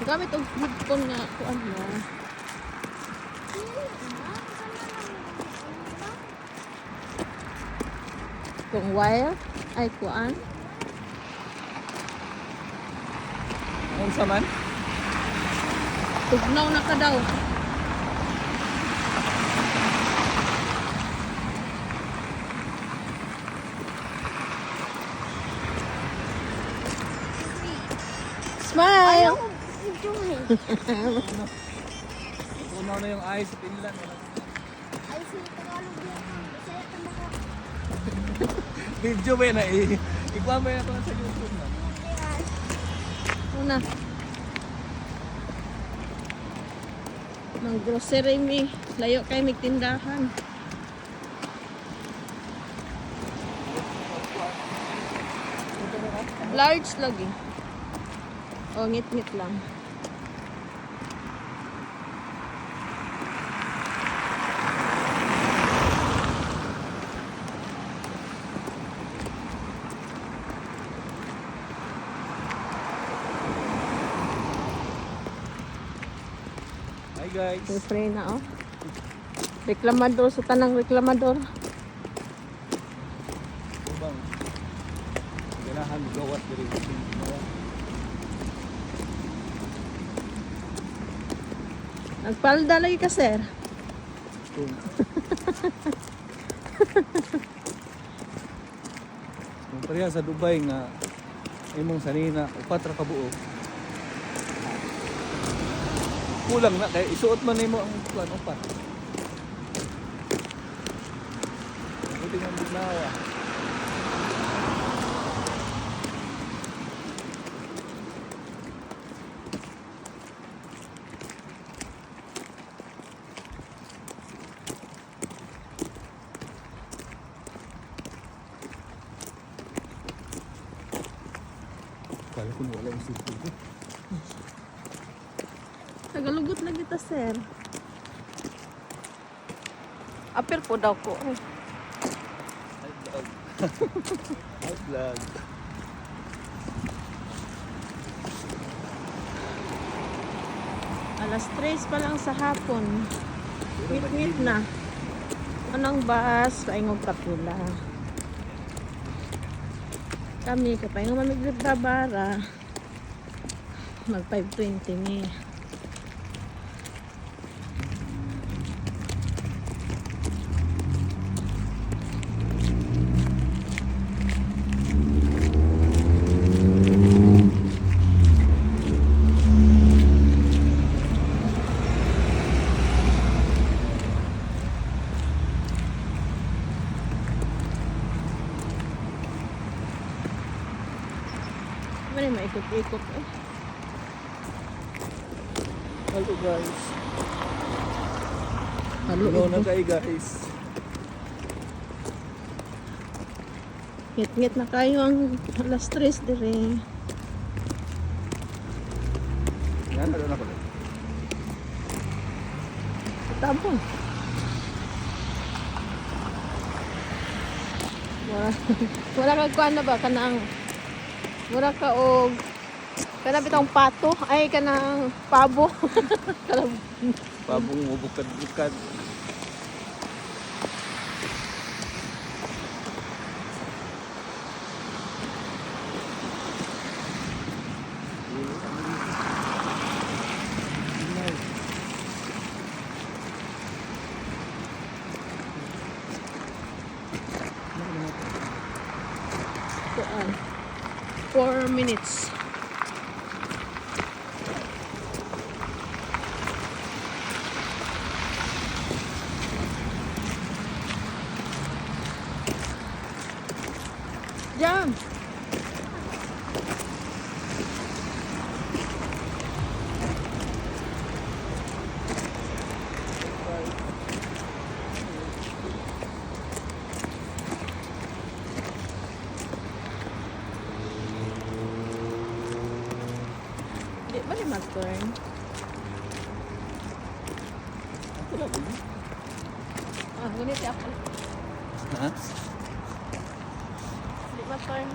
Gamit og headphone nga kuan mo. Kung wire ay kuan. Kung sa man? Tugnaw na ka daw. Smile! Tunaw na yung ayos sa Finland. Ay, sila Tagalog yan. Bisaya ka maka. Video ba yun na ikuha mo yun ito sa YouTube na. Una. Nang grocery mi. Layo kay mig tindahan. Large lagi. O, ngit-ngit lang. Hi guys. Free na, oh. Reklamador sa tanang reklamador. Bang. Ganahan gawat diri sa Finland. Nagpalda lagi ka, sir. Kung pareha sa Dubai nga imong sanina upat ra ka buo. Kulang na kay isuot man nimo ang plan upat. Buti nga bignawa. Kala ko wala yung silpo ko. Nagalugot na kita, sir. Apir po daw ko. Eh. Hi vlog. Hi vlog. Alas 3 pa lang sa hapon. Ngit-ngit na. Anong bus? Paingog kapila. Kami, kapaingog mamiglit babara. Mag 5:20 ni. Mali maikot-ikot eh. Hello guys. Halo Hello na ito. kayo guys. Ngit-ngit na kayo ang alas 3 dire. Yan na na ko. Tapon. Wala ka kuan na ba kanang wala ka og kana bitong pato ay kanang pabo. Kanang Pabong mo bukad-bukad. kuan. 4 minutes. Jam. Di ba ni mag-turn? Ah, gunit ako. Ha? Di ba na tayo.